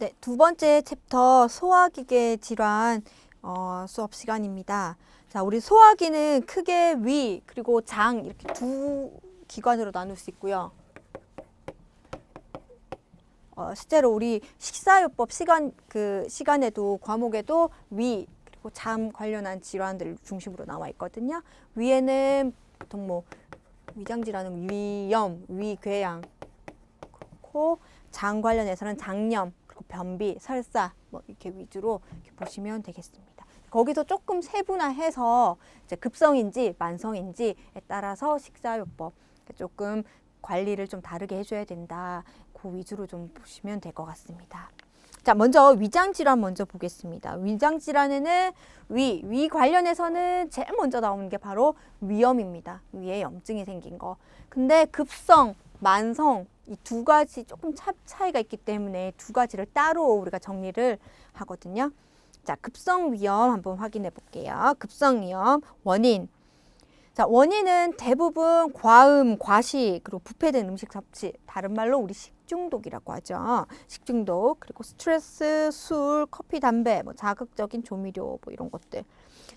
네, 두 번째 챕터 소화기계 질환 수업 시간입니다. 자, 우리 소화기는 크게 위 그리고 장 이렇게 두 기관으로 나눌 수 있고요. 실제로 우리 식사요법 시간에도 과목에도 위 그리고 장 관련한 질환들 중심으로 나와 있거든요. 위에는 보통 뭐 위장 질환은 위염, 위궤양, 그렇고 장 관련해서는 장염, 그리고 변비, 설사 뭐 이렇게 위주로 이렇게 보시면 되겠습니다. 거기서 조금 세분화해서 이제 급성인지 만성인지에 따라서 식사요법 조금 관리를 좀 다르게 해줘야 된다. 그 위주로 좀 보시면 될 것 같습니다. 자, 먼저 위장질환 먼저 보겠습니다. 위장질환에는 위 관련해서는 제일 먼저 나오는 게 바로 위염입니다. 위에 염증이 생긴 거. 근데 급성, 만성 이 두 가지 조금 차이가 있기 때문에 두 가지를 따로 우리가 정리를 하거든요. 자, 급성 위염 한번 확인해 볼게요. 급성 위염 원인. 자, 원인은 대부분 과음, 과식, 그리고 부패된 음식 섭취, 다른 말로 우리 식중독이라고 하죠. 식중독, 그리고 스트레스, 술, 커피, 담배, 뭐 자극적인 조미료, 뭐 이런 것들.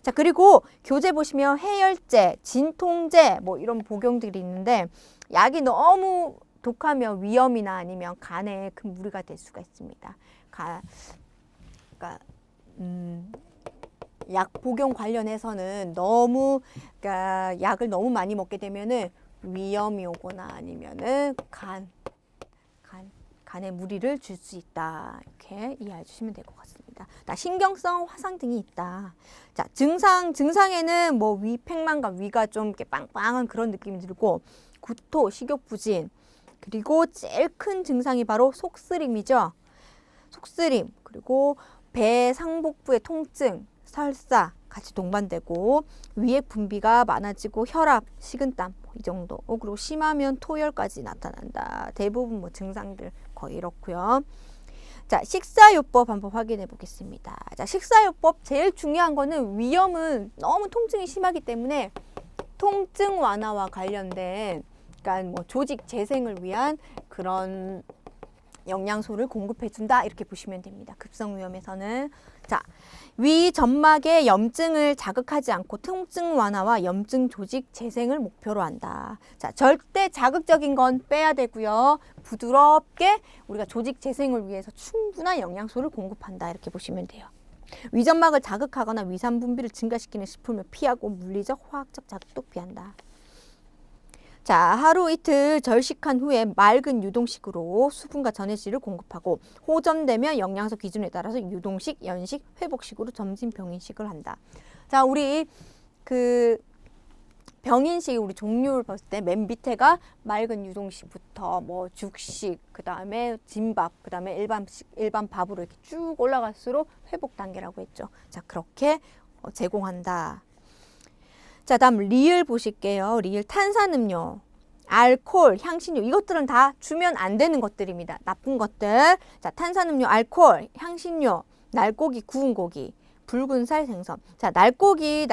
자, 그리고 교재 보시면 해열제, 진통제, 뭐 이런 복용들이 있는데 약이 너무 독하면 위염이나 아니면 간에 큰 무리가 될 수가 있습니다. 그러니까 약 복용 관련해서는 너무 그러니까 약을 너무 많이 먹게 되면은 위염이 오거나 아니면은 간에 무리를 줄 수 있다. 이렇게 이해해 주시면 될 것 같습니다. 신경성 화상 등이 있다. 자, 증상에는 뭐 위팽만감, 위가 좀 이렇게 빵빵한 그런 느낌이 들고 구토, 식욕 부진, 그리고 제일 큰 증상이 바로 속쓰림이죠. 속쓰림, 그리고 배 상복부의 통증, 설사 같이 동반되고 위에 분비가 많아지고 혈압, 식은땀 이 정도. 그리고 심하면 토열까지 나타난다. 대부분 뭐 증상들 거의 이렇고요. 자, 식사요법 한번 확인해 보겠습니다. 자, 식사요법 제일 중요한 거는 위염은 너무 통증이 심하기 때문에 통증 완화와 관련된 그러니까 뭐 조직 재생을 위한 그런 영양소를 공급해준다 이렇게 보시면 됩니다. 급성 위염에서는 자, 위 점막의 염증을 자극하지 않고 통증 완화와 염증 조직 재생을 목표로 한다. 자, 절대 자극적인 건 빼야 되고요. 부드럽게 우리가 조직 재생을 위해서 충분한 영양소를 공급한다 이렇게 보시면 돼요. 위점막을 자극하거나 위산 분비를 증가시키는 식품을 피하고 물리적, 화학적 자극도 피한다. 자, 하루 이틀 절식한 후에 맑은 유동식으로 수분과 전해질을 공급하고 호전되면 영양소 기준에 따라서 유동식, 연식, 회복식으로 점심 병인식을 한다. 자, 우리 그 병인식 우리 종류를 봤을 때 맨 밑에가 맑은 유동식부터 뭐 죽식, 그다음에 진밥, 그다음에 일반 밥으로 이렇게 쭉 올라갈수록 회복 단계라고 했죠. 자, 그렇게 제공한다. 자, 다음 리을 보실게요. 리을 탄산음료, 알코올, 향신료 이것들은 다 주면 안 되는 것들입니다. 나쁜 것들. 자, 탄산음료, 알코올, 향신료, 날고기, 구운 고기, 붉은 살 생선. 자, 날고기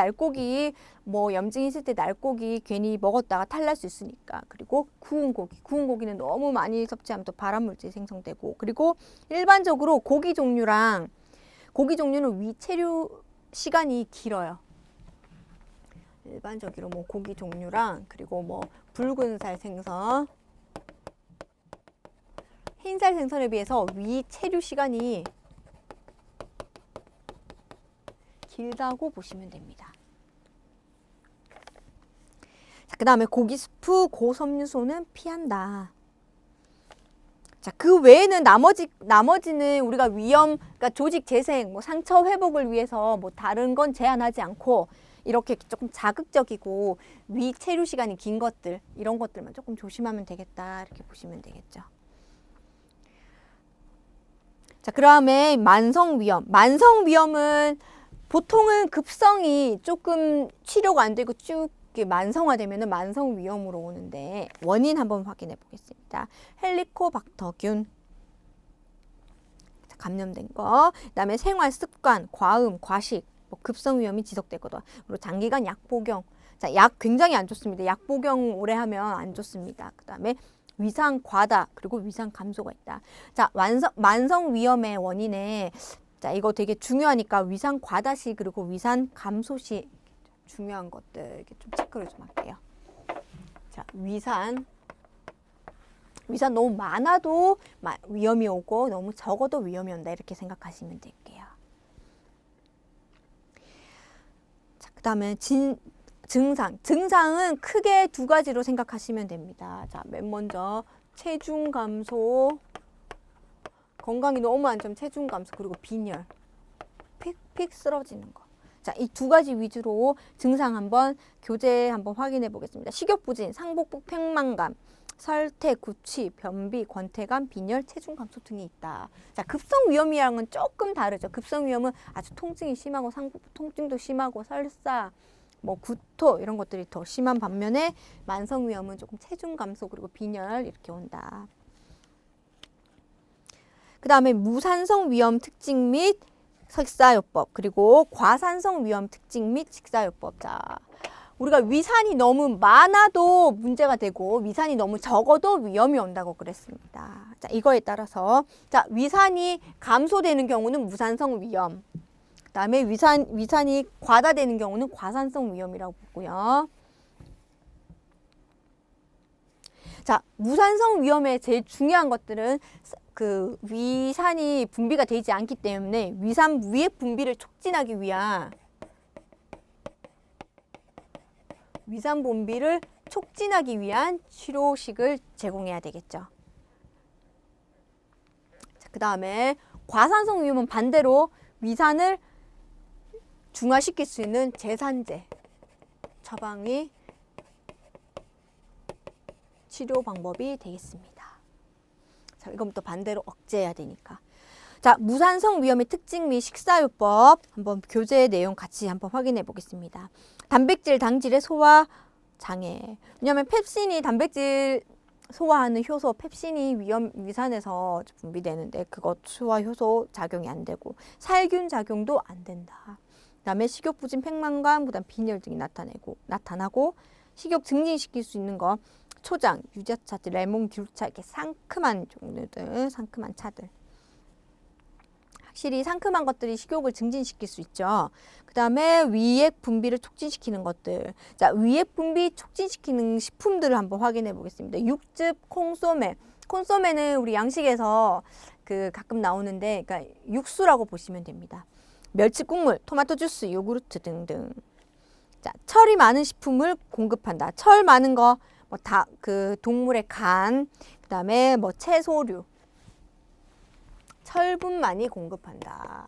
뭐 염증 있을 때 날고기 괜히 먹었다가 탈날 수 있으니까. 그리고 구운 고기는 너무 많이 섭취하면 또 발암물질 생성되고. 그리고 일반적으로 고기 종류는 위체류 시간이 길어요. 일반적으로 뭐 고기 종류랑 그리고 뭐 붉은살 생선, 흰살 생선에 비해서 위 체류 시간이 길다고 보시면 됩니다. 자, 그 다음에 고기 스프, 고섬유소는 피한다. 자, 그 외에는 나머지는 우리가 위염, 그러니까 조직 재생, 뭐 상처 회복을 위해서 뭐 다른 건 제한하지 않고 이렇게 조금 자극적이고 위 체류 시간이 긴 것들 이런 것들만 조금 조심하면 되겠다 이렇게 보시면 되겠죠. 자, 그다음에 만성위염은 보통은 급성이 조금 치료가 안 되고 쭉 만성화되면 만성위염으로 오는데 원인 한번 확인해 보겠습니다. 헬리코박터균 감염된 거, 그다음에 생활 습관, 과음, 과식, 뭐 급성 위염이 지속되거든. 그리고 장기간 약 복용. 자, 약 굉장히 안 좋습니다. 약 복용 오래 하면 안 좋습니다. 그다음에 위산 과다 그리고 위산 감소가 있다. 자, 만성 위염의 원인에 자, 이거 되게 중요하니까 위산 과다 시 그리고 위산 감소 시 중요한 것들 이렇게 좀 체크를 좀 할게요. 자, 위산 너무 많아도 위험이 오고 너무 적어도 위험이 온다 이렇게 생각하시면 될게요. 자, 그다음에 증상은 크게 두 가지로 생각하시면 됩니다. 자, 맨 먼저 체중 감소, 건강이 너무 안 좋으면 체중 감소 그리고 빈혈, 픽픽 쓰러지는 거. 자, 이 두 가지 위주로 증상 한번 교재 한번 확인해 보겠습니다. 식욕부진, 상복부 팽만감, 설태, 구취, 변비, 권태감, 빈혈, 체중 감소 등이 있다. 자, 급성 위염이랑은 조금 다르죠. 급성 위염은 아주 통증이 심하고 상복부 통증도 심하고 설사, 뭐 구토 이런 것들이 더 심한 반면에 만성 위염은 조금 체중 감소 그리고 빈혈 이렇게 온다. 그 다음에 무산성 위염 특징 및 식사요법 그리고 과산성 위염 특징 및 식사요법. 자, 우리가 위산이 너무 많아도 문제가 되고 위산이 너무 적어도 위험이 온다고 그랬습니다. 자, 이거에 따라서 자, 위산이 감소되는 경우는 무산성 위염. 그다음에 위산이 과다되는 경우는 과산성 위염이라고 보고요. 자, 무산성 위염의 제일 중요한 것들은 그 위산이 분비가 되지 않기 때문에 위산 무액 분비를 촉진하기 위한 위산 분비를 촉진하기 위한 치료식을 제공해야 되겠죠. 그 다음에 과산성 위염은 반대로 위산을 중화시킬 수 있는 제산제 처방이 치료 방법이 되겠습니다. 자, 이건 또 반대로 억제해야 되니까. 자, 무산성 위염의 특징 및 식사요법 한번 교재 내용 같이 한번 확인해 보겠습니다. 단백질 당질의 소화 장애. 왜냐하면 펩신이 단백질 소화하는 효소 펩신이 위산에서 분비되는데 그것 소화 효소 작용이 안 되고 살균 작용도 안 된다. 그다음에 식욕부진, 팽만감, 그다음 빈혈 등이 나타나고 식욕 증진시킬 수 있는 거 초장, 유자차, 레몬, 귤차 이렇게 상큼한 종류들, 상큼한 차들. 확실히 상큼한 것들이 식욕을 증진시킬 수 있죠. 그 다음에 위액 분비를 촉진시키는 것들. 자, 위액 분비 촉진시키는 식품들을 한번 확인해 보겠습니다. 육즙, 콩소메. 콩소메는 우리 양식에서 그 가끔 나오는데, 그러니까 육수라고 보시면 됩니다. 멸치 국물, 토마토 주스, 요구르트 등등. 자, 철이 많은 식품을 공급한다. 철 많은 거, 뭐 다 그 동물의 간, 그 다음에 뭐 채소류. 철분 많이 공급한다.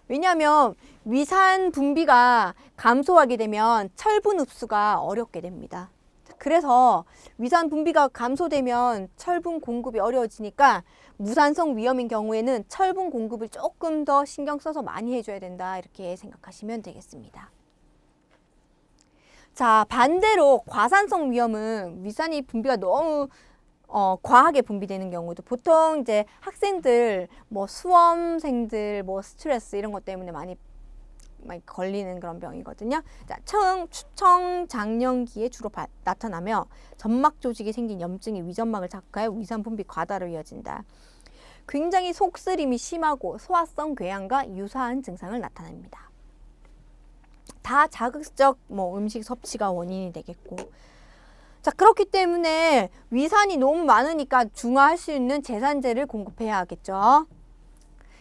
왜냐하면 위산 분비가 감소하게 되면 철분 흡수가 어렵게 됩니다. 그래서 위산 분비가 감소되면 철분 공급이 어려워지니까 무산성 위염인 경우에는 철분 공급을 조금 더 신경 써서 많이 해줘야 된다. 이렇게 생각하시면 되겠습니다. 자, 반대로 과산성 위염은 위산이 분비가 너무 과하게 분비되는 경우도 보통 이제 학생들, 뭐 수험생들, 뭐 스트레스 이런 것 때문에 많이 걸리는 그런 병이거든요. 자, 청장년기에 주로 나타나며 점막 조직이 생긴 염증이 위점막을 자극하여 위산 분비 과다로 이어진다. 굉장히 속쓰림이 심하고 소화성 궤양과 유사한 증상을 나타냅니다. 다 자극적 음식 섭취가 원인이 되겠고. 자, 그렇기 때문에 위산이 너무 많으니까 중화할 수 있는 제산제를 공급해야 하겠죠.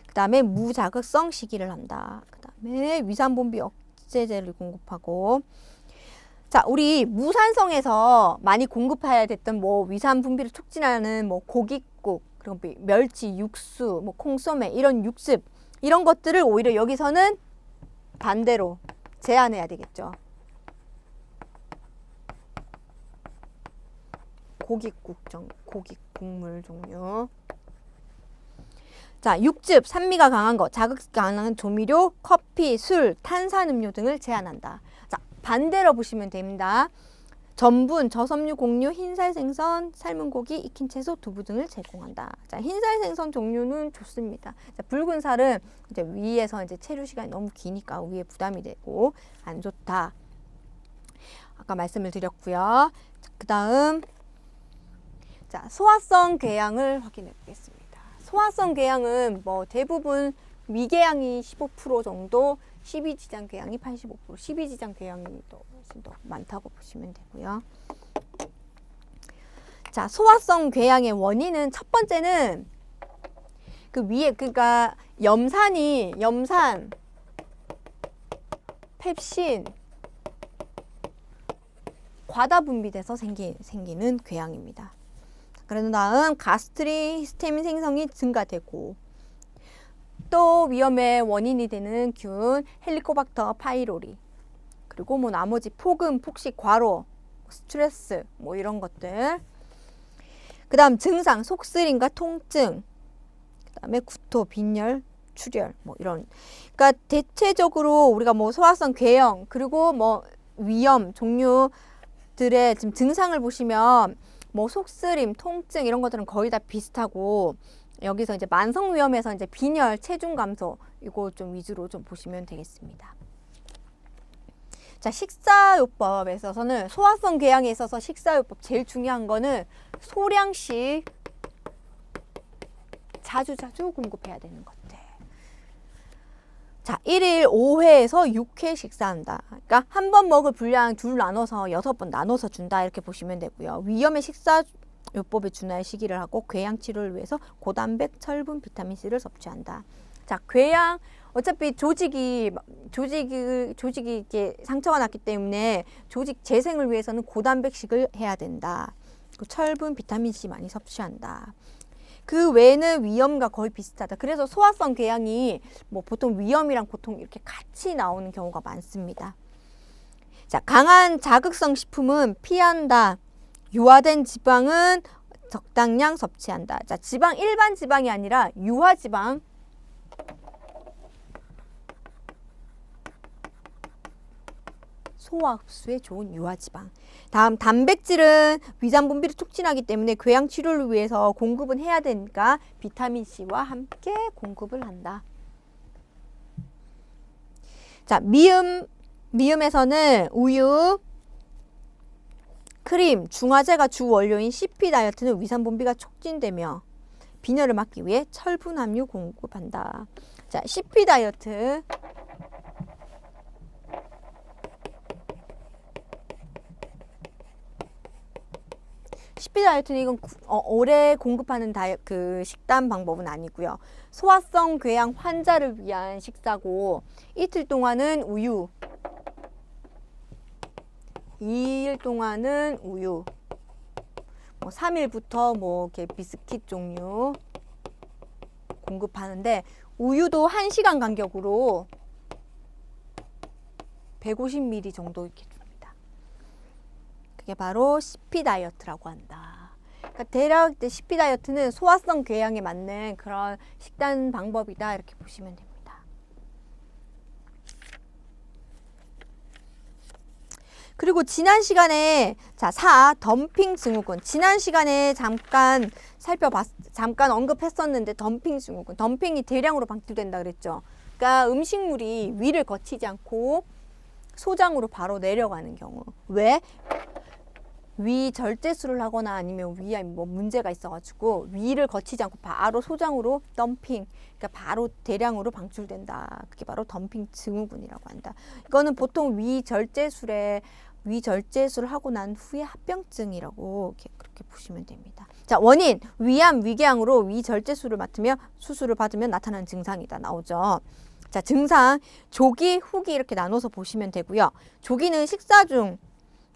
그 다음에 무자극성 식이를 한다. 그 다음에 위산 분비 억제제를 공급하고. 자, 우리 무산성에서 많이 공급해야 됐던 위산 분비를 촉진하는 고깃국, 그리고 멸치 육수, 콩소메 이런 육즙 이런 것들을 오히려 여기서는 반대로 제한해야 되겠죠. 고깃국물 종류. 자, 육즙, 산미가 강한 것, 자극이 강한 조미료, 커피, 술, 탄산음료 등을 제한한다. 자, 반대로 보시면 됩니다. 전분, 저섬유, 곡류, 흰살 생선, 삶은 고기, 익힌 채소, 두부 등을 제공한다. 자, 흰살 생선 종류는 좋습니다. 자, 붉은 살은 이제 위에서 이제 체류 시간이 너무 기니까 위에 부담이 되고 안 좋다. 아까 말씀을 드렸고요. 그 다음 자, 소화성 궤양을 확인해 보겠습니다. 소화성 궤양은 뭐 대부분 위궤양이 15% 정도, 12지장 궤양이 85%, 12지장 궤양이 더 많다고 보시면 되고요. 자, 소화성 궤양의 원인은 첫 번째는 그 위에 그러니까 염산, 펩신 과다 분비돼서 생기는 궤양입니다. 그런 다음 가스트릭 히스타민 생성이 증가되고 또 위험의 원인이 되는 균 헬리코박터 파이로리 그리고 뭐 나머지 폭음, 폭식, 과로, 스트레스 뭐 이런 것들 그 다음 증상 속쓰림과 통증 그 다음에 구토, 빈혈, 출혈 뭐 이런 그러니까 대체적으로 우리가 뭐 소화성 궤양 그리고 뭐 위염 종류들의 지금 증상을 보시면 뭐 속쓰림, 통증 이런 것들은 거의 다 비슷하고 여기서 이제 만성 위염에서 이제 빈혈, 체중 감소 이거 좀 위주로 좀 보시면 되겠습니다. 자, 식사요법에 있어서는 소화성 궤양에 있어서 식사요법 제일 중요한 거는 소량씩 자주 공급해야 되는 것들. 자, 1일 5회에서 6회 식사한다. 그러니까 한 번 먹을 분량 둘 나눠서 6번 나눠서 준다 이렇게 보시면 되고요. 위험의 식사요법에 준할 시기를 하고 궤양 치료를 위해서 고단백, 철분, 비타민C를 섭취한다. 자, 궤양 어차피 조직이 이렇게 상처가 났기 때문에 조직 재생을 위해서는 고단백식을 해야 된다. 그리고 철분, 비타민C 많이 섭취한다. 그 외에는 위염과 거의 비슷하다. 그래서 소화성 궤양이 뭐 보통 위염이랑 보통 이렇게 같이 나오는 경우가 많습니다. 자, 강한 자극성 식품은 피한다. 유화된 지방은 적당량 섭취한다. 자, 지방 일반 지방이 아니라 유화 지방. 소화 흡수에 좋은 유화지방. 다음 단백질은 위장 분비를 촉진하기 때문에 궤양 치료를 위해서 공급은 해야 되니까 비타민C와 함께 공급을 한다. 자, 미음에서는 우유, 크림, 중화제가 주 원료인 CP 다이어트는 위산 분비가 촉진되며 빈혈을 막기 위해 철분 함유 공급한다. 자, CP 다이어트 CP 다이어트는 이건 오래 공급하는 그 식단 방법은 아니고요. 소화성 궤양 환자를 위한 식사고 이틀 동안은 우유, 2일 동안은 우유, 뭐 3일부터 뭐 이렇게 비스킷 종류 공급하는데 우유도 1시간 간격으로 150ml 정도 이렇게 줍니다. 그게 바로 CP 다이어트라고 한다. 그러니까 대략 CP 다이어트는 소화성 궤양에 맞는 그런 식단 방법이다 이렇게 보시면 됩니다. 그리고 지난 시간에 덤핑 증후군 지난 시간에 잠깐 언급했었는데 덤핑 증후군 덤핑이 대량으로 방출된다 그랬죠. 그러니까 음식물이 위를 거치지 않고 소장으로 바로 내려가는 경우. 왜? 위 절제술을 하거나 아니면 위에 뭐 문제가 있어가지고 위를 거치지 않고 바로 소장으로 덤핑, 그러니까 바로 대량으로 방출된다. 그게 바로 덤핑 증후군이라고 한다. 이거는 보통 위 절제술을 하고 난 후에 합병증이라고 그렇게 보시면 됩니다. 자, 원인 위암, 위궤양으로 위 절제술을 맡으며 수술을 받으면 나타나는 증상이다 나오죠. 자, 증상 조기, 후기 이렇게 나눠서 보시면 되고요. 조기는 식사 중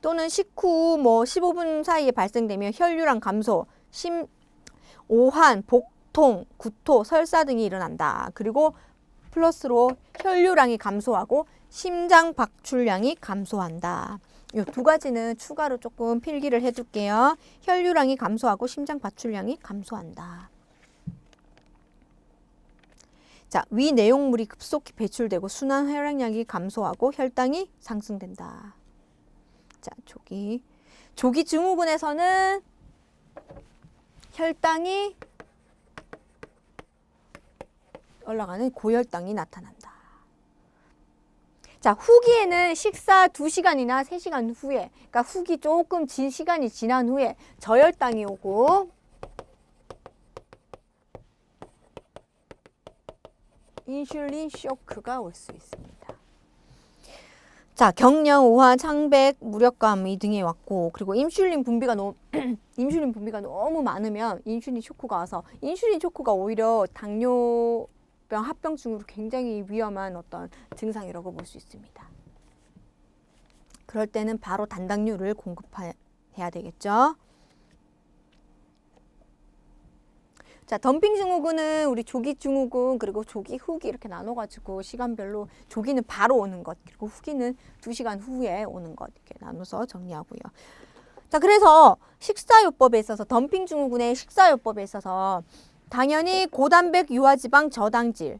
또는 식후 뭐 15분 사이에 발생되며 혈류량 감소, 오한, 복통, 구토, 설사 등이 일어난다. 그리고 플러스로 혈류량이 감소하고 심장 박출량이 감소한다. 이 두 가지는 추가로 조금 필기를 해둘게요. 혈류량이 감소하고 심장 박출량이 감소한다. 자, 위 내용물이 급속히 배출되고 순환 혈액량이 감소하고 혈당이 상승된다. 자, 조기 증후군에서는 혈당이 올라가는 고혈당이 나타난다. 자, 후기에는 식사 2시간이나 3시간 후에, 그러니까 후기 조금 진 시간이 지난 후에 저혈당이 오고 인슐린 쇼크가 올 수 있습니다. 자, 경련, 오한, 창백, 무력감 등이 왔고, 그리고 인슐린 분비가 너무 많으면 인슐린 쇼크가 와서 인슐린 쇼크가 오히려 당뇨병 합병증으로 굉장히 위험한 어떤 증상이라고 볼 수 있습니다. 그럴 때는 바로 단당류를 공급해야 되겠죠. 자, 덤핑 증후군은 우리 조기 증후군 그리고 조기 후기 이렇게 나눠가지고 시간별로 조기는 바로 오는 것 그리고 후기는 2시간 후에 오는 것 이렇게 나눠서 정리하고요. 자, 그래서 식사요법에 있어서 덤핑 증후군의 식사요법에 있어서 당연히 고단백 유화지방 저당질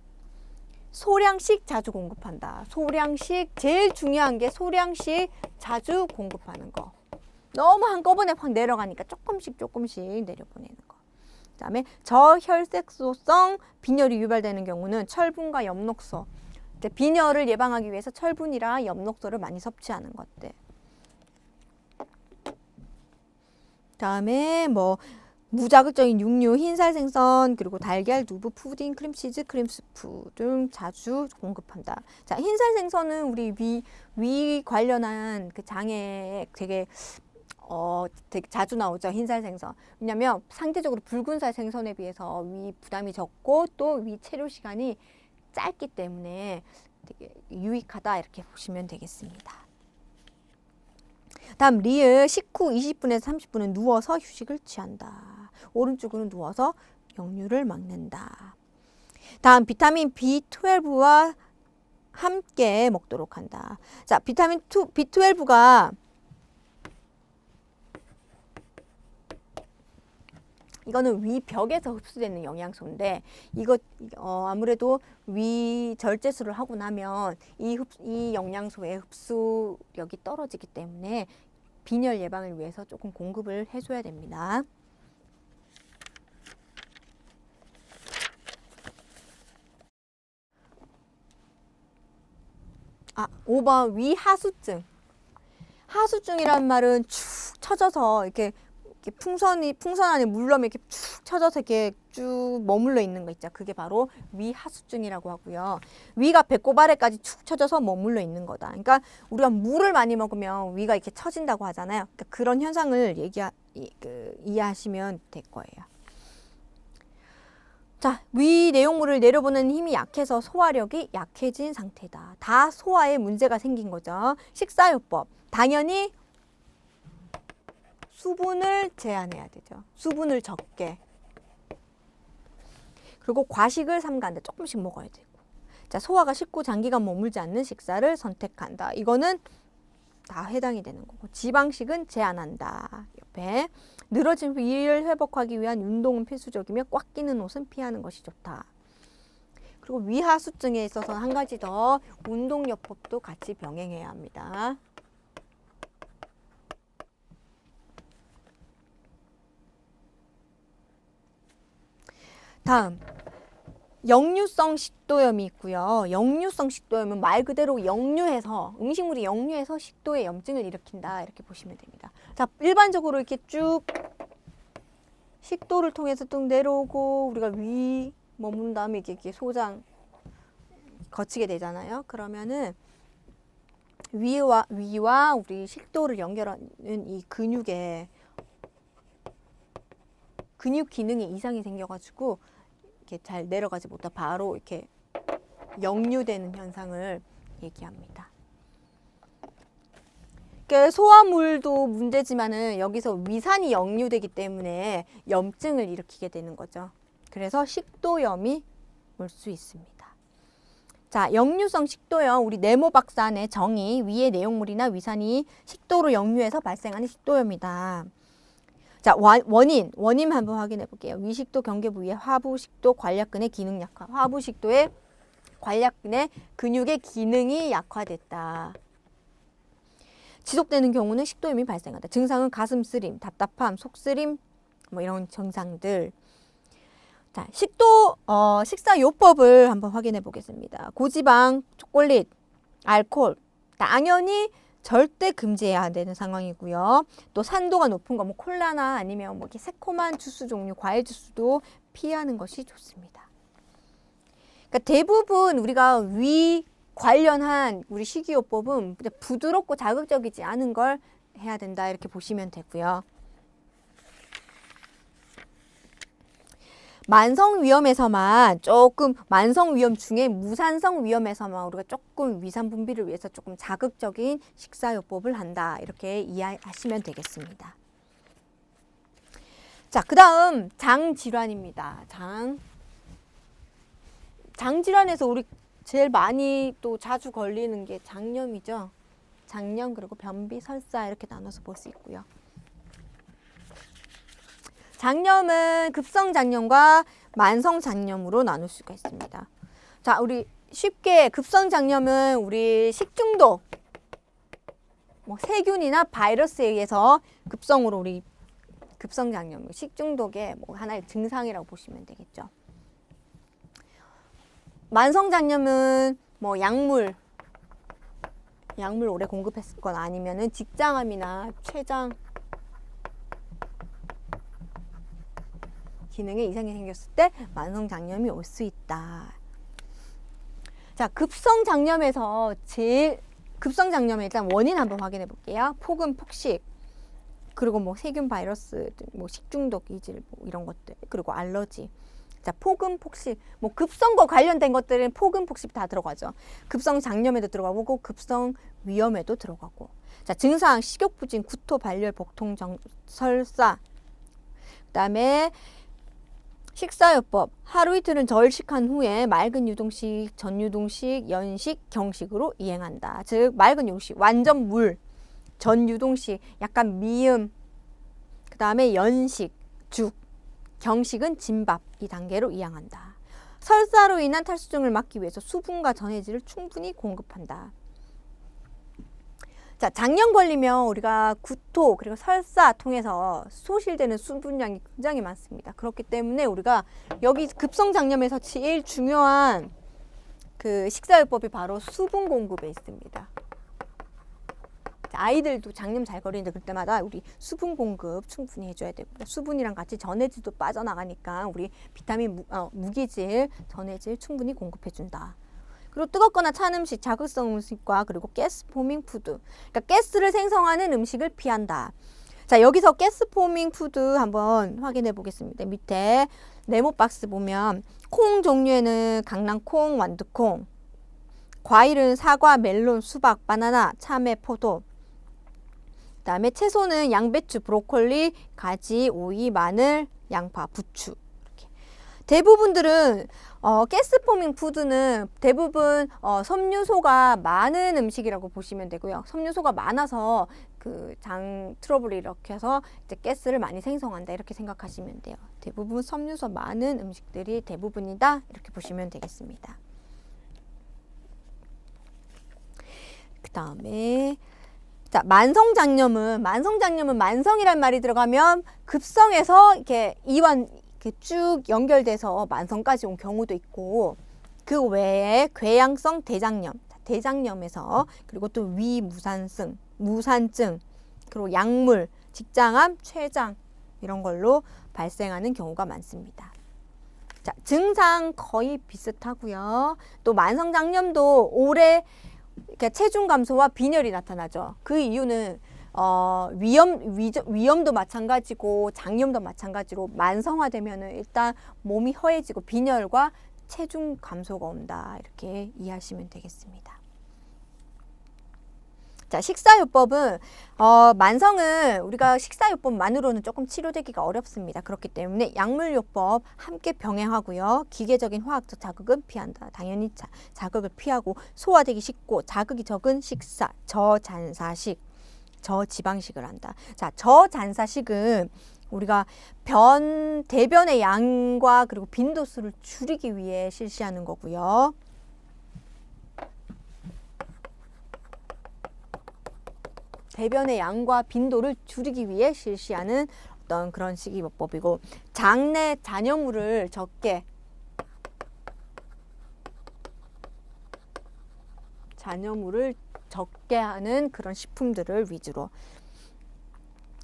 소량씩 자주 공급한다. 소량씩 제일 중요한 게 소량씩 자주 공급하는 거. 너무 한꺼번에 확 내려가니까 조금씩 내려보내는 거. 그다음에 저혈색소성 빈혈이 유발되는 경우는 철분과 엽록소. 이제 빈혈을 예방하기 위해서 철분이랑 엽록소를 많이 섭취하는 것들. 그다음에 뭐 무자극적인 육류, 흰살 생선, 그리고 달걀, 두부, 푸딩, 크림치즈, 크림스프 등 자주 공급한다. 자, 흰살 생선은 우리 위 관련한 그 장애에 되게 자주 나오죠. 흰살 생선. 왜냐면 상대적으로 붉은살 생선에 비해서 위 부담이 적고 또 위 체류 시간이 짧기 때문에 되게 유익하다 이렇게 보시면 되겠습니다. 다음 리을 식후 20분에서 30분은 누워서 휴식을 취한다. 오른쪽으로 누워서 역류를 막는다. 다음 비타민 B12와 함께 먹도록 한다. 자, 비타민 B12가 이거는 위벽에서 흡수되는 영양소인데 이거 아무래도 위 절제술을 하고 나면 이 영양소의 흡수력이 떨어지기 때문에 빈혈 예방을 위해서 조금 공급을 해줘야 됩니다. 5번 위하수증. 하수증이란 말은 축 처져서 이렇게 풍선 안에 물러면 이렇게 축 처져서 이렇게 쭉 머물러 있는 거 있죠. 그게 바로 위하수증이라고 하고요. 위가 배꼽 아래까지 축 처져서 머물러 있는 거다. 그러니까 우리가 물을 많이 먹으면 위가 이렇게 처진다고 하잖아요. 그러니까 그런 현상을 이해하시면 될 거예요. 자, 위 내용물을 내려보는 힘이 약해서 소화력이 약해진 상태다. 다 소화에 문제가 생긴 거죠. 식사요법. 당연히 수분을 제한해야 되죠. 수분을 적게. 그리고 과식을 삼가한다. 조금씩 먹어야 되고. 자, 소화가 쉽고 장기간 머물지 않는 식사를 선택한다. 이거는 다 해당이 되는 거고. 지방식은 제한한다. 옆에 늘어진 위를 회복하기 위한 운동은 필수적이며 꽉 끼는 옷은 피하는 것이 좋다. 그리고 위하수증에 있어서 한 가지 더 운동요법도 같이 병행해야 합니다. 다음 역류성 식도염이 있고요. 역류성 식도염은 말 그대로 역류해서 음식물이 역류해서 식도에 염증을 일으킨다 이렇게 보시면 됩니다. 자, 일반적으로 이렇게 쭉 식도를 통해서 쭉 내려오고 우리가 위 머문 다음에 이렇게 소장 거치게 되잖아요. 그러면은 위와 우리 식도를 연결하는 이 근육에 근육 기능에 이상이 생겨가지고 이렇게 잘 내려가지 못하 바로 이렇게 역류되는 현상을 얘기합니다. 소화물도 문제지만은 여기서 위산이 역류되기 때문에 염증을 일으키게 되는 거죠. 그래서 식도염이 올 수 있습니다. 자, 역류성 식도염 우리 네모 박사의 정의 위의 내용물이나 위산이 식도로 역류해서 발생하는 식도염이다. 자, 원인 한번 확인해 볼게요. 위식도 경계 부위의 하부식도 관략근의 기능 약화. 하부식도의 관략근의 근육의 기능이 약화됐다. 지속되는 경우는 식도염이 발생한다. 증상은 가슴 쓰림, 답답함, 속 쓰림 뭐 이런 증상들. 자, 식사요법을 한번 확인해 보겠습니다. 고지방, 초콜릿, 알코올, 당연히 절대 금지해야 되는 상황이고요. 또 산도가 높은 거 뭐 콜라나 아니면 뭐 이렇게 새콤한 주스 종류, 과일 주스도 피하는 것이 좋습니다. 그러니까 대부분 우리가 위 관련한 우리 식이요법은 부드럽고 자극적이지 않은 걸 해야 된다 이렇게 보시면 되고요. 만성 위염에서만 조금 만성 위염 중에 무산성 위염에서만 우리가 조금 위산 분비를 위해서 조금 자극적인 식사요법을 한다 이렇게 이해하시면 되겠습니다. 자, 그다음 장 질환입니다. 장 질환에서 우리 제일 많이 또 자주 걸리는 게 장염이죠. 장염 그리고 변비, 설사 이렇게 나눠서 볼 수 있고요. 장염은 급성 장염과 만성 장염으로 나눌 수가 있습니다. 자, 우리 쉽게 급성 장염은 우리 식중독, 뭐 세균이나 바이러스에 의해서 급성으로 우리 급성 장염, 식중독의 뭐 하나의 증상이라고 보시면 되겠죠. 만성 장염은 뭐 약물 오래 공급했거나 아니면은 직장암이나 췌장 기능에 이상이 생겼을 때 만성 장염이 올 수 있다. 자, 급성 장염에서 급성 장염의 일단 원인 한번 확인해 볼게요. 폭음, 폭식, 그리고 뭐 세균, 바이러스, 뭐 식중독, 이질 뭐 이런 것들, 그리고 알러지. 자, 폭음, 폭식, 뭐 급성과 관련된 것들은 폭음, 폭식 다 들어가죠. 급성 장염에도 들어가고 급성 위염에도 들어가고. 자, 증상 식욕부진, 구토, 발열, 복통, 설사. 그다음에 식사요법, 하루 이틀은 절식한 후에 맑은 유동식, 전유동식, 연식, 경식으로 이행한다. 즉 맑은 유동식, 완전 물, 전유동식, 약간 미음, 그 다음에 연식, 죽, 경식은 진밥 이 단계로 이행한다. 설사로 인한 탈수증을 막기 위해서 수분과 전해질을 충분히 공급한다. 자, 장염 걸리면 우리가 구토 그리고 설사 통해서 소실되는 수분량이 굉장히 많습니다. 그렇기 때문에 우리가 여기 급성 장염에서 제일 중요한 그 식사요법이 바로 수분 공급에 있습니다. 아이들도 장염 잘 걸리는데 그때마다 우리 수분 공급 충분히 해줘야 되고요. 수분이랑 같이 전해질도 빠져나가니까 우리 비타민, 무기질, 전해질 충분히 공급해준다. 그리고 뜨겁거나 찬 음식, 자극성 음식과 그리고 가스 포밍 푸드. 그러니까 가스를 생성하는 음식을 피한다. 자, 여기서 가스 포밍 푸드 한번 확인해 보겠습니다. 밑에 네모 박스 보면 콩 종류에는 강낭콩, 완두콩, 과일은 사과, 멜론, 수박, 바나나, 참외, 포도. 그다음에 채소는 양배추, 브로콜리, 가지, 오이, 마늘, 양파, 부추. 이렇게. 대부분들은 가스포밍 푸드는 대부분 섬유소가 많은 음식이라고 보시면 되고요. 섬유소가 많아서 그 장 트러블을 일으켜서 이제 가스를 많이 생성한다 이렇게 생각하시면 돼요. 대부분 섬유소 많은 음식들이 대부분이다 이렇게 보시면 되겠습니다. 그 다음에 자, 만성장염은 만성이란 말이 들어가면 급성에서 이렇게 이완 쭉 연결돼서 만성까지 온 경우도 있고 그 외에 궤양성 대장염, 대장염에서 그리고 또 위무산증, 무산증, 그리고 약물, 직장암, 췌장 이런 걸로 발생하는 경우가 많습니다. 자, 증상 거의 비슷하고요. 또 만성장염도 오래 그러니까 체중 감소와 빈혈이 나타나죠. 그 이유는 위염도 마찬가지고 장염도 마찬가지로 만성화되면은 일단 몸이 허해지고 빈혈과 체중 감소가 온다 이렇게 이해하시면 되겠습니다. 자, 식사요법은 만성은 우리가 식사요법만으로는 조금 치료되기가 어렵습니다. 그렇기 때문에 약물요법 함께 병행하고요. 기계적인 화학적 자극은 피한다. 당연히 자극을 피하고 소화되기 쉽고 자극이 적은 식사, 저잔사식, 저지방식을 한다. 자, 저잔사식은 우리가 대변의 양과 그리고 빈도수를 줄이기 위해 실시하는 거고요. 대변의 양과 빈도를 줄이기 위해 실시하는 어떤 그런 식이요법이고 장내 잔여물을 적게 하는 그런 식품들을 위주로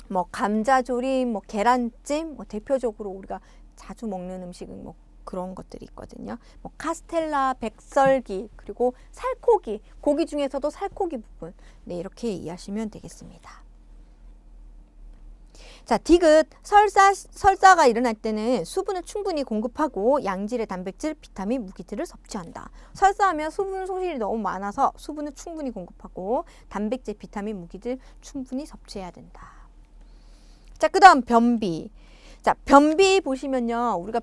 뭐 감자조림, 뭐 계란찜, 뭐 대표적으로 우리가 자주 먹는 음식은 뭐 그런 것들이 있거든요. 뭐 카스텔라, 백설기, 그리고 살코기, 고기 중에서도 살코기 부분. 네, 이렇게 이해하시면 되겠습니다. 자, 디귿, 설사가 일어날 때는 수분을 충분히 공급하고 양질의 단백질, 비타민, 무기질을 섭취한다. 설사하면 수분 소실이 너무 많아서 수분을 충분히 공급하고 단백질, 비타민, 무기질 충분히 섭취해야 된다. 자, 그 다음 변비. 자, 변비 보시면요. 우리가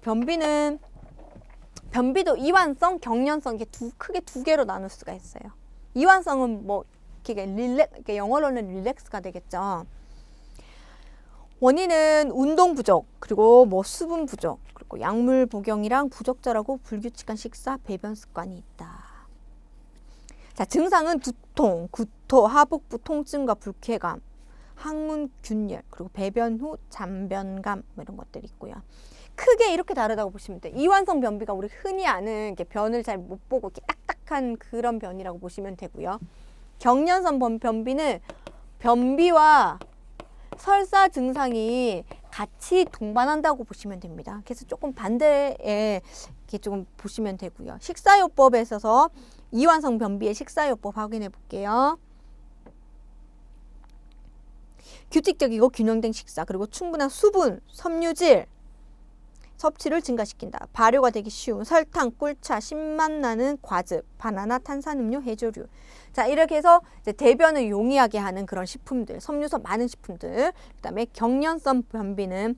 변비도 이완성, 경련성 이게 크게 두 개로 나눌 수가 있어요. 이완성은 뭐 이렇게 영어로는 릴렉스가 되겠죠. 원인은 운동 부족, 그리고 뭐 수분 부족, 그리고 약물 복용이랑 부적절하고 불규칙한 식사, 배변 습관이 있다. 자, 증상은 두통, 구토, 하복부 통증과 불쾌감, 항문 균열, 그리고 배변 후 잔변감 뭐 이런 것들이 있고요. 크게 이렇게 다르다고 보시면 돼요. 이완성 변비가 우리 흔히 아는 변을 잘 못 보고 이렇게 딱딱한 그런 변이라고 보시면 되고요. 경련성 변비는 변비와 설사 증상이 같이 동반한다고 보시면 됩니다. 그래서 조금 반대에 이렇게 조금 보시면 되고요. 식사요법에 있어서 이완성 변비의 식사요법 확인해 볼게요. 규칙적이고 균형된 식사, 그리고 충분한 수분, 섬유질 섭취를 증가시킨다. 발효가 되기 쉬운 설탕, 꿀차, 신맛 나는 과즙, 바나나, 탄산음료, 해조류. 자, 이렇게 해서 이제 대변을 용이하게 하는 그런 식품들, 섬유소 많은 식품들. 그다음에 경련성 변비는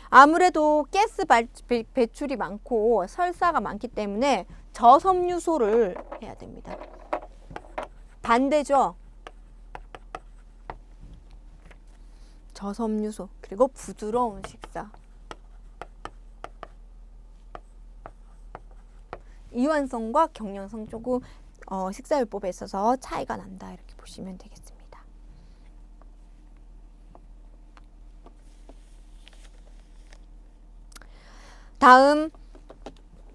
아무래도 가스 배출이 많고 설사가 많기 때문에 저섬유소를 해야 됩니다. 반대죠. 저섬유소, 그리고 부드러운 식사. 이완성과 경련성 조금 식사요법에 있어서 차이가 난다. 이렇게 보시면 되겠습니다.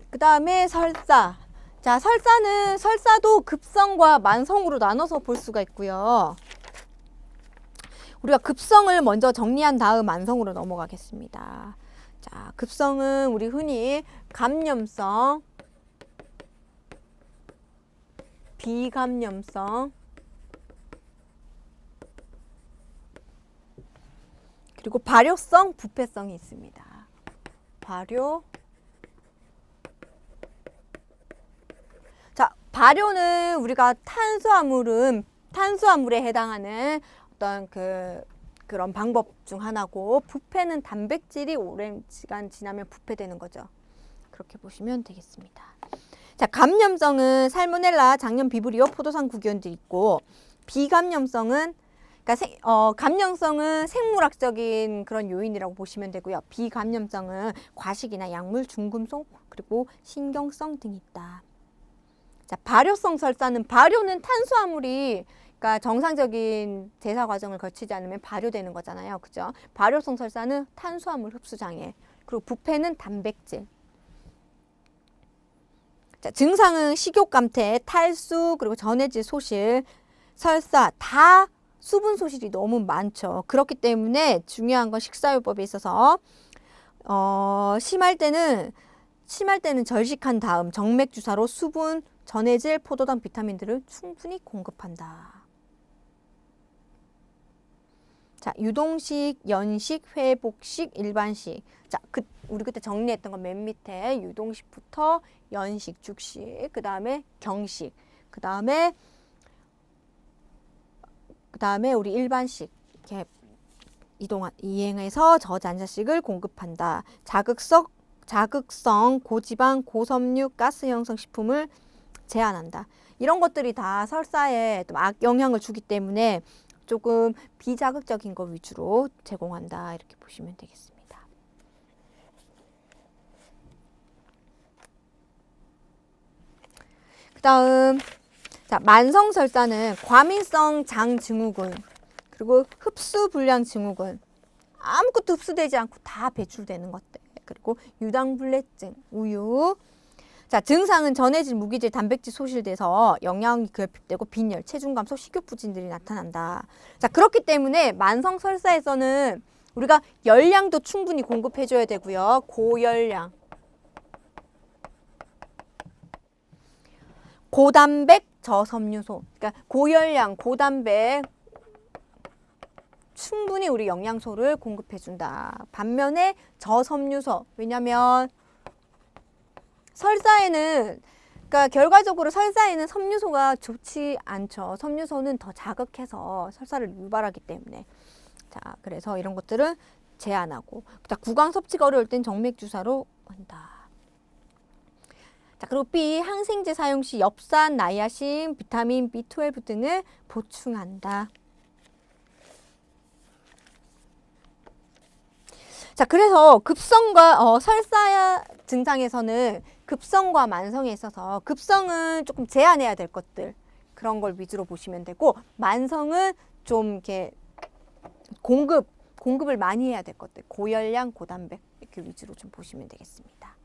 그 다음에 설사. 자, 설사도 급성과 만성으로 나눠서 볼 수가 있고요. 우리가 급성을 먼저 정리한 다음 만성으로 넘어가겠습니다. 자, 급성은 우리 흔히 감염성, 비감염성, 그리고 발효성, 부패성이 있습니다. 발효. 자, 발효는 우리가 탄수화물에 해당하는 어떤 그런 방법 중 하나고, 부패는 단백질이 오랜 시간 지나면 부패되는 거죠. 그렇게 보시면 되겠습니다. 자, 감염성은 살모넬라, 장염, 비브리오, 포도상 구균들이 있고, 비감염성은 감염성은 생물학적인 그런 요인이라고 보시면 되고요. 비감염성은 과식이나 약물, 중금속, 그리고 신경성 등이 있다. 자, 발효성 설사는 발효는 탄수화물이 그러니까 정상적인 제사 과정을 거치지 않으면 발효되는 거잖아요. 그죠? 발효성 설사는 탄수화물 흡수 장애. 그리고 부패는 단백질. 자, 증상은 식욕 감퇴, 탈수, 그리고 전해질 소실, 설사 다 수분 소실이 너무 많죠. 그렇기 때문에 중요한 건 식사요법에 있어서 심할 때는 절식한 다음 정맥 주사로 수분, 전해질, 포도당, 비타민들을 충분히 공급한다. 자, 유동식, 연식, 회복식, 일반식. 자, 우리 그때 정리했던 건 맨 밑에 유동식부터 연식, 죽식, 그 다음에 경식, 그 다음에 우리 일반식 이렇게 이행해서 저잔자식을 공급한다. 자극성, 고지방, 고섬유, 가스 형성 식품을 제한한다. 이런 것들이 다 설사에 좀 악영향을 주기 때문에 조금 비자극적인 거 위주로 제공한다. 이렇게 보시면 되겠습니다. 그 다음, 자, 만성설사는 과민성 장증후군, 그리고 흡수불량 증후군, 아무것도 흡수되지 않고 다 배출되는 것들, 그리고 유당불내증, 우유, 자, 증상은 전해질, 무기질, 단백질 소실돼서 영양이 결핍되고 빈혈, 체중 감소, 식욕 부진들이 나타난다. 자, 그렇기 때문에 만성 설사에서는 우리가 열량도 충분히 공급해줘야 되고요. 고열량, 고단백, 저섬유소. 그러니까 고열량, 고단백 충분히 우리 영양소를 공급해준다. 반면에 저섬유소, 왜냐면 설사에는, 그러니까 결과적으로 설사에는 섬유소가 좋지 않죠. 섬유소는 더 자극해서 설사를 유발하기 때문에. 자, 그래서 이런 것들은 제한하고. 자, 구강 섭취가 어려울 땐 정맥 주사로 한다. 자, 그리고 B, 항생제 사용 시 엽산, 나이아신, 비타민 B12 등을 보충한다. 자, 그래서 급성과 설사 증상에서는 급성과 만성에 있어서 급성은 조금 제한해야 될 것들, 그런 걸 위주로 보시면 되고, 만성은 좀 이렇게 공급을 많이 해야 될 것들, 고열량, 고단백 이렇게 위주로 좀 보시면 되겠습니다.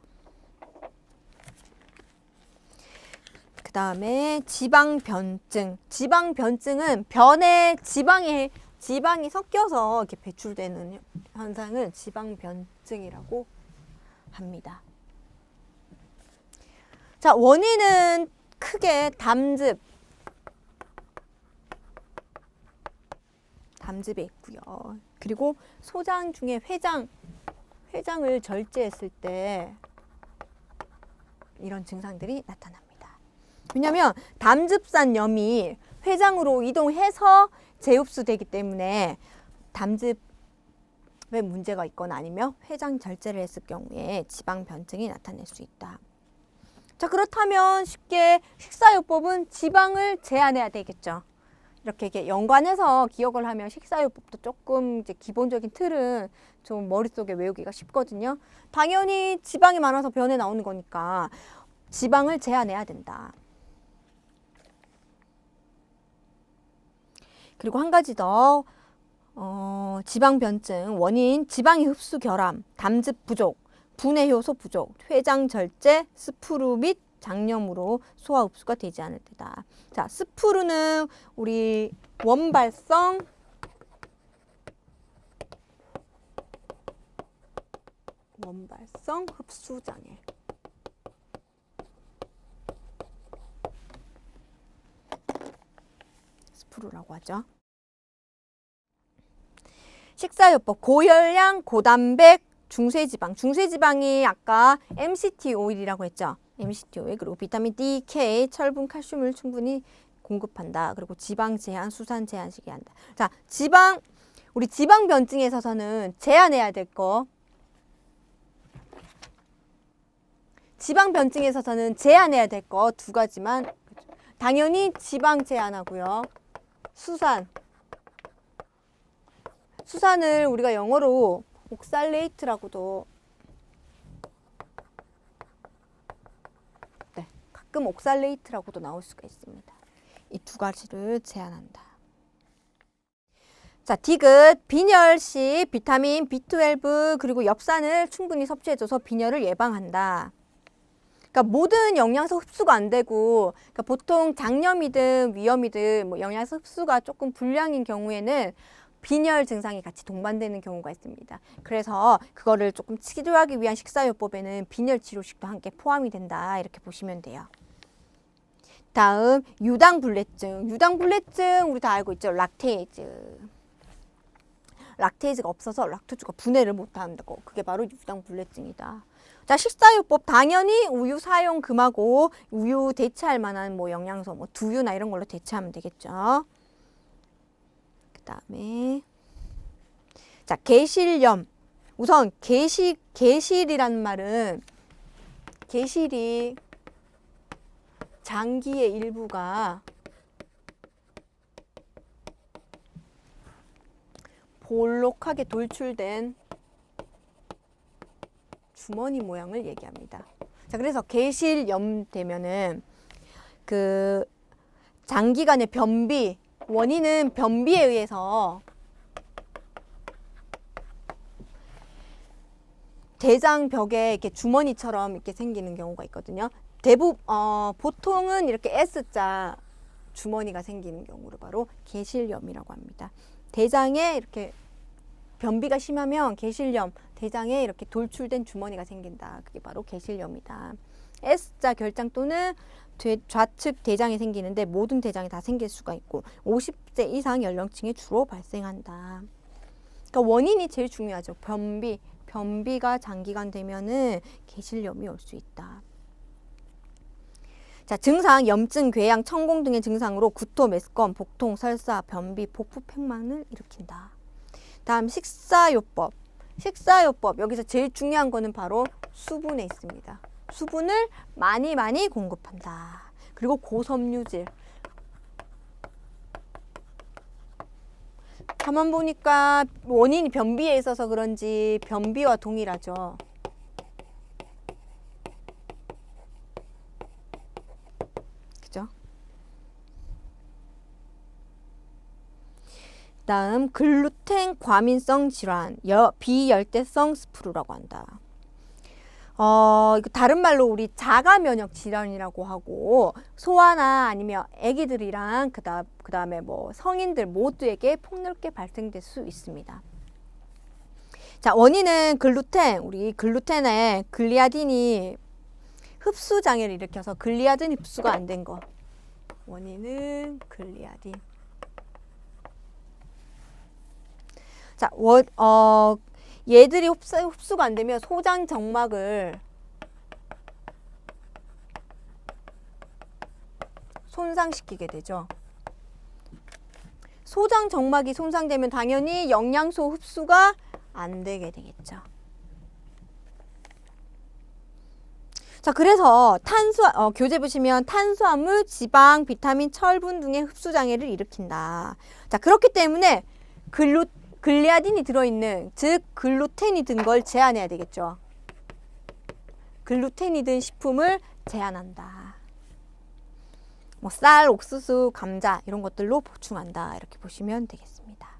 그 다음에 지방변증. 지방변증은 변에 지방이 섞여서 이렇게 배출되는 현상을 지방변증이라고 합니다. 자, 원인은 크게 담즙에 있고요. 그리고 소장 중에 회장을 절제했을 때 이런 증상들이 나타납니다. 왜냐하면 담즙산염이 회장으로 이동해서 재흡수되기 때문에 담즙에 문제가 있거나 아니면 회장 절제를 했을 경우에 지방변증이 나타날 수 있다. 자, 그렇다면 쉽게 식사요법은 지방을 제한해야 되겠죠. 이렇게 연관해서 기억을 하면 식사요법도 조금 이제 기본적인 틀은 좀 머릿속에 외우기가 쉽거든요. 당연히 지방이 많아서 변에 나오는 거니까 지방을 제한해야 된다. 그리고 한 가지 더, 지방변증 원인, 지방의 흡수 결함, 담즙 부족, 분해 효소 부족, 회장 절제, 스프루 및 장염으로 소화 흡수가 되지 않을 때다. 자, 스프루는 우리 원발성 흡수 장애. 스프루라고 하죠. 식사요법, 고열량, 고단백, 중쇄지방. 중쇄지방이 아까 MCT 오일이라고 했죠. MCT 오일, 그리고 비타민 D, K, 철분, 칼슘을 충분히 공급한다. 그리고 지방 제한, 수산 제한시키게 한다. 자, 우리 지방변증에 있어서는 제한해야 될 거. 지방변증에 있어서는 제한해야 될 거 두 가지만. 당연히 지방 제한하고요. 수산을 우리가 영어로 옥살레이트라고도, 네, 가끔 옥살레이트라고도 나올 수가 있습니다. 이 두 가지를 제한한다. 자, 디귿, 빈혈 시 비타민 B12 그리고 엽산을 충분히 섭취해줘서 빈혈을 예방한다. 그러니까 모든 영양소 흡수가 안 되고, 그러니까 보통 장염이든 위염이든 뭐 영양소 흡수가 조금 불량인 경우에는 빈혈 증상이 같이 동반되는 경우가 있습니다. 그래서 그거를 조금 치료하기 위한 식사요법에는 빈혈 치료식도 함께 포함이 된다. 이렇게 보시면 돼요. 다음, 유당불내증. 유당불내증 우리 다 알고 있죠. 락테이즈가 없어서 락토즈가 분해를 못한다고. 그게 바로 유당불내증이다. 자, 식사요법 당연히 우유 사용 금하고 우유 대체할 만한 뭐 영양소, 뭐 두유나 이런 걸로 대체하면 되겠죠. 그 다음에 자, 개실염. 우선 개실이라는 말은 개실이 장기의 일부가 볼록하게 돌출된 주머니 모양을 얘기합니다. 자, 그래서 개실염 되면은 그 장기간의 변비, 원인은 변비에 의해서 대장벽에 이렇게 주머니처럼 이렇게 생기는 경우가 있거든요. 보통은 이렇게 S자 주머니가 생기는 경우를 바로 개실염이라고 합니다. 대장에 이렇게 변비가 심하면 개실염, 대장에 이렇게 돌출된 주머니가 생긴다. 그게 바로 개실염이다. S자 결장 또는 좌측 대장이 생기는데 모든 대장이 다 생길 수가 있고 50세 이상 연령층에 주로 발생한다. 그러니까 원인이 제일 중요하죠. 변비가 장기간 되면은 개실염이 올 수 있다. 자, 증상, 염증, 궤양, 천공 등의 증상으로 구토, 메스꺼움, 복통, 설사, 변비, 복부, 팽만을 일으킨다. 다음 식사요법. 여기서 제일 중요한 거는 바로 수분에 있습니다. 수분을 많이 공급한다. 그리고 고섬유질. 가만 보니까 원인이 변비에 있어서 그런지 변비와 동일하죠. 그죠? 다음 글루텐 과민성 질환, 비열대성 스프루라고 한다. 이거 다른 말로 우리 자가 면역 질환이라고 하고 소아나 아니면 아기들이랑 그다음에 뭐 성인들 모두에게 폭넓게 발생될 수 있습니다. 자, 원인은 우리 글루텐에 글리아딘이 흡수 장애를 일으켜서 글리아딘 흡수가 안 된 거. 원인은 글리아딘. 자, 얘들이 흡수가 안 되면 소장 정막을 손상시키게 되죠. 소장 정막이 손상되면 당연히 영양소 흡수가 안 되게 되겠죠. 자, 그래서 교재 보시면 탄수화물, 지방, 비타민, 철분 등의 흡수 장애를 일으킨다. 자, 그렇기 때문에 글리아딘이 들어있는, 즉 글루텐이 든 걸 제한해야 되겠죠. 글루텐이 든 식품을 제한한다. 뭐 쌀, 옥수수, 감자 이런 것들로 보충한다. 이렇게 보시면 되겠습니다.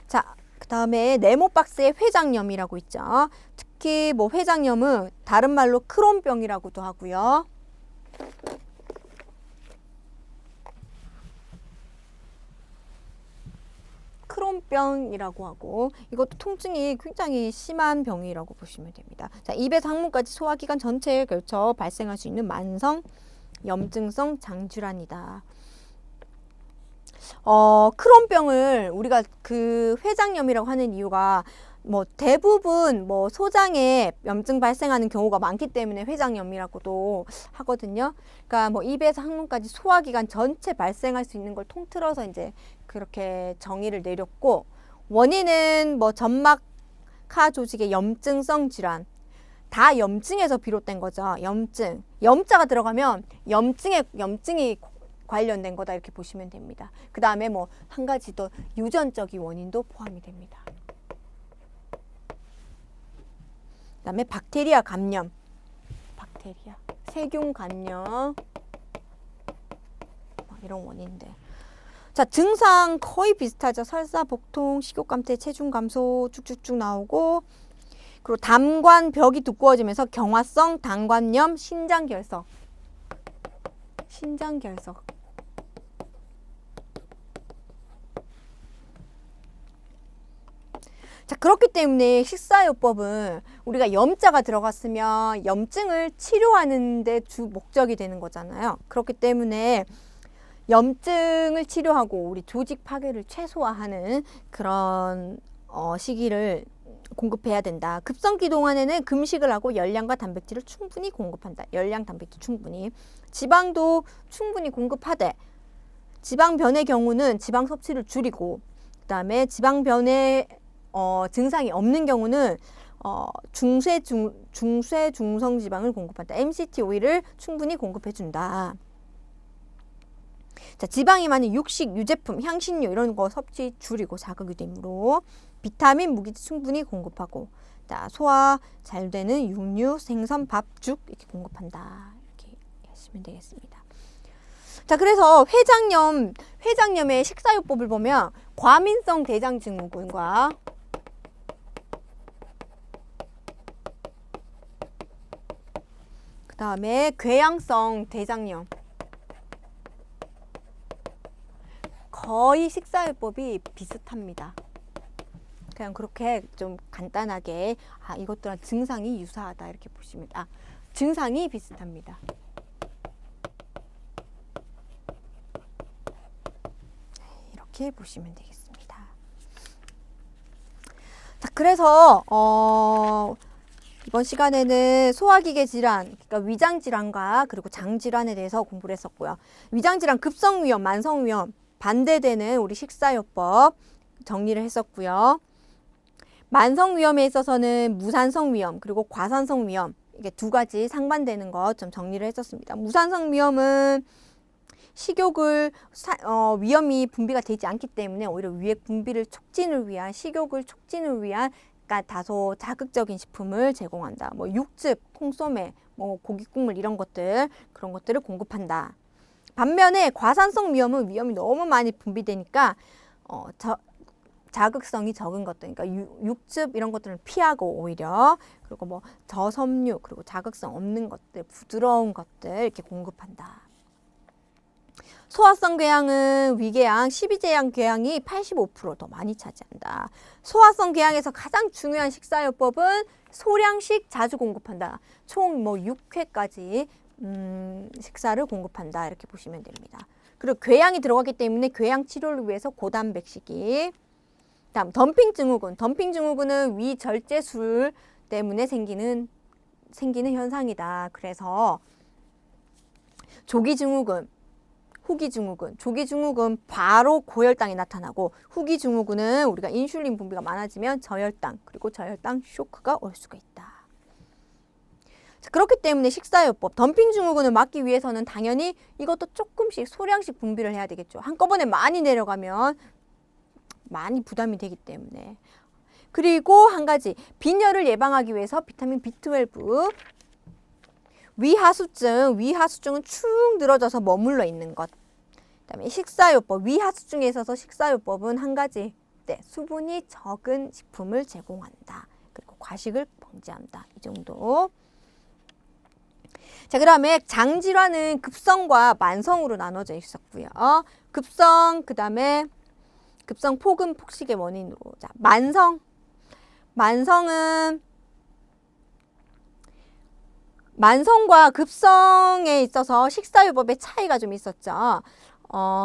자, 그 다음에 네모박스에 회장염이라고 있죠. 특히 뭐 회장염은 다른 말로 크론병이라고도 하고요. 크론병이라고 하고 이것도 통증이 굉장히 심한 병이라고 보시면 됩니다. 자, 입에서 항문까지 소화기관 전체에 걸쳐 발생할 수 있는 만성 염증성 장질환이다. 크론병을 우리가 그 회장염이라고 하는 이유가 뭐 대부분 뭐 소장에 염증 발생하는 경우가 많기 때문에 회장염이라고도 하거든요. 그러니까 뭐 입에서 항문까지 소화기관 전체 발생할 수 있는 걸 통틀어서 이제 그렇게 정의를 내렸고, 원인은 뭐 점막하 조직의 염증성 질환, 다 염증에서 비롯된 거죠. 염자가 들어가면 염증이 관련된 거다 이렇게 보시면 됩니다. 그 다음에 뭐 한 가지 더 유전적인 원인도 포함이 됩니다. 그 다음에 박테리아 감염, 세균 감염 이런 원인들. 자, 증상 거의 비슷하죠. 설사, 복통, 식욕 감퇴, 체중 감소 쭉쭉쭉 나오고, 그리고 담관벽이 두꺼워지면서 경화성 담관염, 신장결석. 자, 그렇기 때문에 식사요법은 우리가 염자가 들어갔으면 염증을 치료하는 데 주 목적이 되는 거잖아요. 그렇기 때문에 염증을 치료하고 우리 조직 파괴를 최소화하는 그런 시기를 공급해야 된다. 급성기 동안에는 금식을 하고 열량과 단백질을 충분히 공급한다. 열량, 단백질 충분히. 지방도 충분히 공급하되, 지방변의 경우는 지방 섭취를 줄이고, 그 다음에 지방변의 증상이 없는 경우는 중쇄 중성 지방을 공급한다. MCT 오일을 충분히 공급해준다. 자, 지방이 많은 육식, 유제품, 향신료 이런 거 섭취 줄이고 자극유도물로 비타민, 무기질 충분히 공급하고, 자, 소화 잘 되는 육류, 생선, 밥, 죽 이렇게 공급한다. 이렇게 하시면 되겠습니다. 자, 그래서 회장염의 식사요법을 보면 과민성 대장 증후군과 그 다음에 궤양성 대장염. 거의 식사요법이 비슷합니다. 그냥 그렇게 좀 간단하게 이것들은 증상이 유사하다 이렇게 보시면 증상이 비슷합니다. 이렇게 보시면 되겠습니다. 자, 그래서 이번 시간에는 소화기계 질환, 그러니까 위장 질환과 그리고 장 질환에 대해서 공부를 했었고요. 위장 질환, 급성 위염, 만성 위염, 반대되는 우리 식사요법 정리를 했었고요. 만성 위염에 있어서는 무산성 위염 그리고 과산성 위염, 이게 두 가지 상반되는 것 좀 정리를 했었습니다. 무산성 위염은 식욕을 위염이 분비가 되지 않기 때문에 오히려 위액 분비를 촉진을 위한 식욕을 촉진을 위한 그러니까 다소 자극적인 식품을 제공한다. 뭐 육즙, 콩소매, 뭐 고기 국물 이런 것들 그런 것들을 공급한다. 반면에 과산성 위염은 위염이 너무 많이 분비되니까 자극성이 적은 것들, 그러니까 육즙 이런 것들은 피하고 오히려 그리고 뭐 저섬유 그리고 자극성 없는 것들, 부드러운 것들 이렇게 공급한다. 소화성 궤양은 위궤양, 12제양 궤양이 85% 더 많이 차지한다. 소화성 궤양에서 가장 중요한 식사요법은 소량씩 자주 공급한다. 총 뭐 6회까지 식사를 공급한다. 이렇게 보시면 됩니다. 그리고 궤양이 들어가기 때문에 궤양 치료를 위해서 고단백식이. 다음 덤핑 증후군. 덤핑 증후군은 위절제술 때문에 생기는 현상이다. 그래서 조기 증후군, 후기 증후군, 조기 증후군 바로 고혈당이 나타나고 후기 증후군은 우리가 인슐린 분비가 많아지면 저혈당 그리고 저혈당 쇼크가 올 수가 있다. 자, 그렇기 때문에 식사요법 덤핑 증후군을 막기 위해서는 당연히 이것도 조금씩 소량씩 분비를 해야 되겠죠. 한꺼번에 많이 내려가면 많이 부담이 되기 때문에. 그리고 한 가지 빈혈을 예방하기 위해서 비타민 B12 위하수증은 축 늘어져서 머물러 있는 것. 그다음에 식사요법, 위하수증에 있어서 식사요법은 한 가지, 수분이 적은 식품을 제공한다. 그리고 과식을 방지한다. 이 정도. 자, 그다음에 장질환은 급성과 만성으로 나눠져 있었고요. 급성, 그다음에 급성 폭은 폭식의 원인으로. 자, 만성은 만성과 급성에 있어서 식사요법의 차이가 좀 있었죠.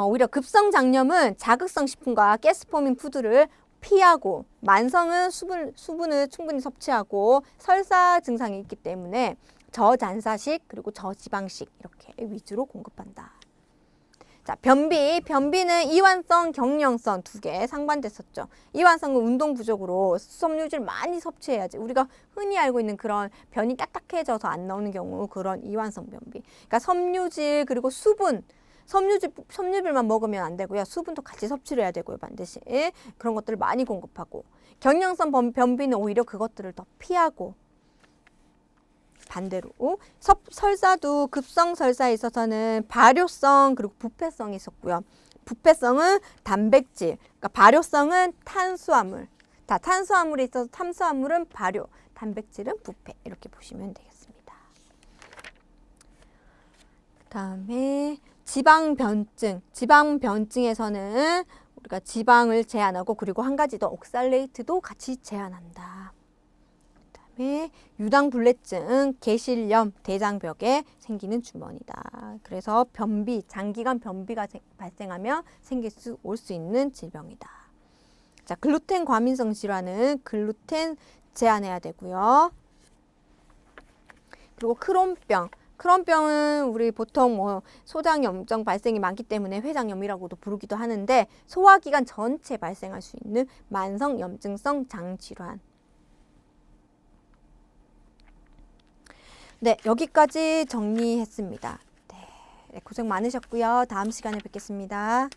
오히려 급성 장염은 자극성 식품과 가스포밍 푸드를 피하고 만성은 수분을 충분히 섭취하고 설사 증상이 있기 때문에 저잔사식 그리고 저지방식 이렇게 위주로 공급한다. 자, 변비는 이완성, 경련성 두 개 상반됐었죠. 이완성은 운동 부족으로 수섬유질 많이 섭취해야지. 우리가 흔히 알고 있는 그런 변이 딱딱해져서 안 나오는 경우 그런 이완성 변비. 그러니까 섬유질 그리고 수분, 섬유질만 먹으면 안 되고요. 수분도 같이 섭취를 해야 되고요. 반드시. 그런 것들을 많이 공급하고. 경련성 변비는 오히려 그것들을 더 피하고. 반대로 설사도 급성 설사에 있어서는 발효성 그리고 부패성이 있었고요. 부패성은 단백질, 그러니까 발효성은 탄수화물. 다 탄수화물에 있어서 탄수화물은 발효, 단백질은 부패 이렇게 보시면 되겠습니다. 그다음에 지방변증에서는 우리가 지방을 제한하고 그리고 한 가지 더 옥살레이트도 같이 제한한다. 유당불내증, 개실염, 대장벽에 생기는 주머니다. 그래서 장기간 변비가 발생하면 올 수 있는 질병이다. 자, 글루텐 과민성 질환은 글루텐 제한해야 되고요. 그리고 크론병은 우리 보통 소장염정 발생이 많기 때문에 회장염이라고도 부르기도 하는데 소화기관 전체 발생할 수 있는 만성염증성 장질환. 네, 여기까지 정리했습니다. 네, 고생 많으셨고요. 다음 시간에 뵙겠습니다.